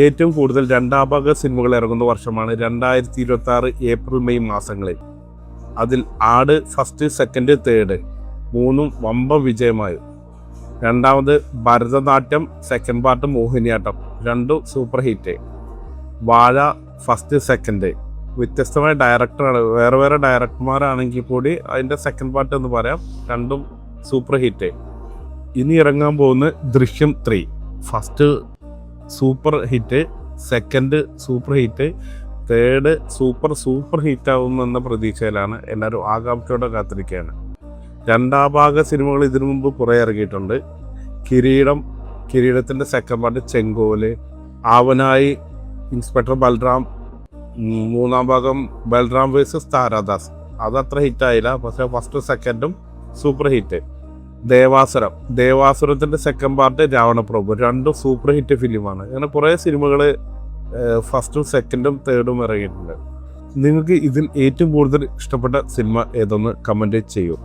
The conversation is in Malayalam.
ഏറ്റവും കൂടുതൽ രണ്ടാം ഭാഗ സിനിമകൾ ഇറങ്ങുന്ന വർഷമാണ് 2026 ഏപ്രിൽ മെയ് മാസങ്ങളിൽ. അതിൽ ആട് ഫസ്റ്റ്, സെക്കൻഡ്, തേർഡ് മൂന്നും വമ്പ വിജയമായി. രണ്ടാമത് ഭരതനാട്യം സെക്കൻഡ് പാർട്ട്, മോഹിനിയാട്ടം രണ്ടും സൂപ്പർ ഹിറ്റ്. വാഴ ഫസ്റ്റ്, സെക്കൻഡ് വ്യത്യസ്തമായ ഡയറക്ടറാണ്, വേറെ ഡയറക്ടർമാരാണെങ്കിൽ കൂടി അതിൻ്റെ സെക്കൻഡ് പാർട്ട് എന്ന് പറയാം, രണ്ടും സൂപ്പർ ഹിറ്റ്. ഇനി ഇറങ്ങാൻ പോകുന്ന Drishyam 3 first super hit, second super hit, third super hit ആവുമെന്ന പ്രതീക്ഷയിലാണ് എല്ലാവരും ആകാംക്ഷയോടെ കാത്തിരിക്കുകയാണ്. രണ്ടാം ഭാഗ സിനിമകൾ ഇതിനു മുമ്പ് കുറേ ഇറങ്ങിയിട്ടുണ്ട്. കിരീടത്തിൻ്റെ സെക്കൻഡ് പാർട്ട്, ചെങ്കോല്, ആവനായി, ഇൻസ്പെക്ടർ ബൽറാം, മൂന്നാം ഭാഗം ബൽറാം വേഴ്സസ് താരാദാസ്, അതത്ര ഹിറ്റായില്ല, പക്ഷേ ഫസ്റ്റ് സെക്കൻഡും സൂപ്പർ ഹിറ്റ്. ദേവാസുരത്തിൻ്റെ സെക്കൻഡ് പാർട്ട്, രാവണപ്രഭു രണ്ടും സൂപ്പർ ഹിറ്റ് ഫിലിമാണ്. അങ്ങനെ കുറേ സിനിമകൾ ഫസ്റ്റും സെക്കൻഡും തേർഡും ഇറങ്ങിയിട്ടുണ്ട്. നിങ്ങൾക്ക് ഇതിൽ ഏറ്റവും കൂടുതൽ ഇഷ്ടപ്പെട്ട സിനിമ ഏതൊന്ന് കമൻറ്റ് ചെയ്യൂ.